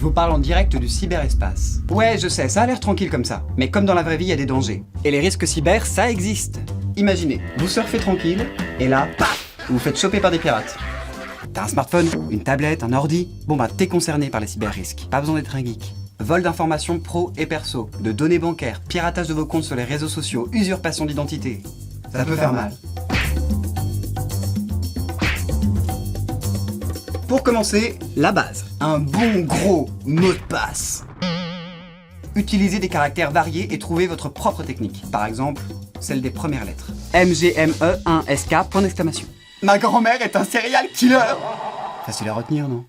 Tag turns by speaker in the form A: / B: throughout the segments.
A: vous parle en direct du cyberespace. Ouais, je sais, ça a l'air tranquille comme ça, mais comme dans la vraie vie, il y a des dangers. Et les risques cyber, ça existe. Imaginez, vous surfez tranquille, et là, paf, vous vous faites choper par des pirates. T'as un smartphone, une tablette, un ordi, bon bah t'es concerné par les cyber-risques. Pas besoin d'être un geek. Vol d'informations pro et perso, de données bancaires, piratage de vos comptes sur les réseaux sociaux, usurpation d'identité. Ça peut faire mal. Pour commencer, la base. Un bon gros mot de passe. Utilisez des caractères variés et trouvez votre propre technique. Par exemple, celle des premières lettres. MGME1SK, point d'exclamation. Ma grand-mère est un serial killer. Facile à retenir, non?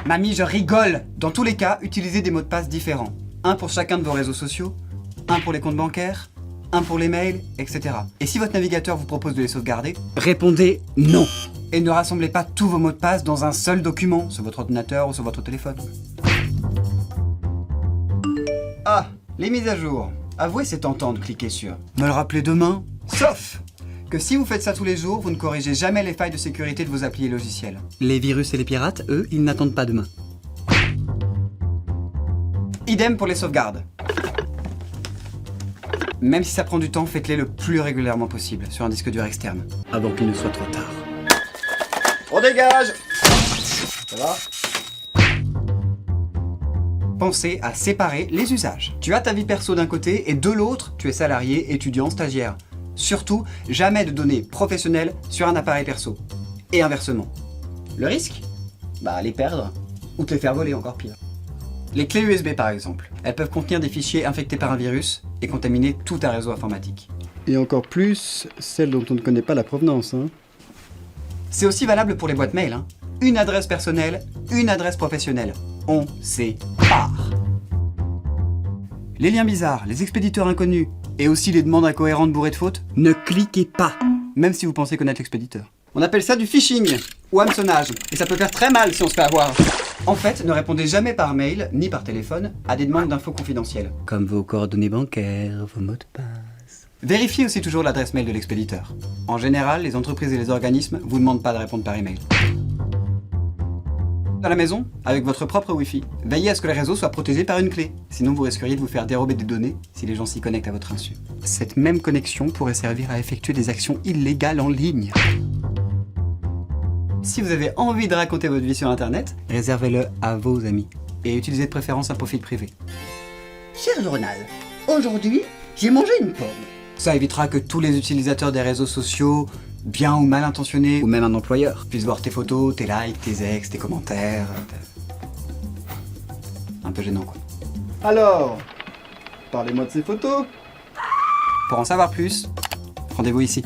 A: Mamie, je rigole. Dans tous les cas, utilisez des mots de passe différents. Un pour chacun de vos réseaux sociaux, un pour les comptes bancaires, un pour les mails, etc. Et si votre navigateur vous propose de les sauvegarder, répondez non. Et ne rassemblez pas tous vos mots de passe dans un seul document, sur votre ordinateur ou sur votre téléphone. Ah, les mises à jour. Avouez, c'est tentant de cliquer sur « Me le rappeler demain », sauf que si vous faites ça tous les jours, vous ne corrigez jamais les failles de sécurité de vos applis et logiciels. Les virus et les pirates, eux, ils n'attendent pas demain. Idem pour les sauvegardes. Même si ça prend du temps, faites-les le plus régulièrement possible sur un disque dur externe, avant qu'il ne soit trop tard. On dégage! Ça va? Pensez à séparer les usages. Tu as ta vie perso d'un côté et de l'autre, tu es salarié, étudiant, stagiaire. Surtout, jamais de données professionnelles sur un appareil perso. Et inversement. Le risque? Bah, les perdre. Ou te les faire voler, encore pire. Les clés USB par exemple. Elles peuvent contenir des fichiers infectés par un virus et contaminer tout un réseau informatique.
B: Et encore plus, celles dont on ne connaît pas la provenance, hein.
A: C'est aussi valable pour les boîtes mail, hein. Une adresse personnelle, une adresse professionnelle. On sépare. Les liens bizarres, les expéditeurs inconnus, et aussi les demandes incohérentes bourrées de fautes, ne cliquez pas, même si vous pensez connaître l'expéditeur. On appelle ça du phishing, ou hameçonnage, et ça peut faire très mal si on se fait avoir. En fait, ne répondez jamais par mail, ni par téléphone, à des demandes d'infos confidentielles. Comme vos coordonnées bancaires, vos mots de passe. Vérifiez aussi toujours l'adresse mail de l'expéditeur. En général, les entreprises et les organismes vous demandent pas de répondre par email. À la maison, avec votre propre Wi-Fi, veillez à ce que les réseaux soient protégés par une clé. Sinon, vous risqueriez de vous faire dérober des données si les gens s'y connectent à votre insu. Cette même connexion pourrait servir à effectuer des actions illégales en ligne. Si vous avez envie de raconter votre vie sur Internet, réservez-le à vos amis. Et utilisez de préférence un profil privé.
C: Cher journal, aujourd'hui, j'ai mangé une pomme.
A: Ça évitera que tous les utilisateurs des réseaux sociaux, bien ou mal intentionnés, ou même un employeur, puissent voir tes photos, tes likes, tes ex, tes commentaires. Un peu gênant, quoi.
B: Alors, parlez-moi de ces photos.
A: Pour en savoir plus, rendez-vous ici.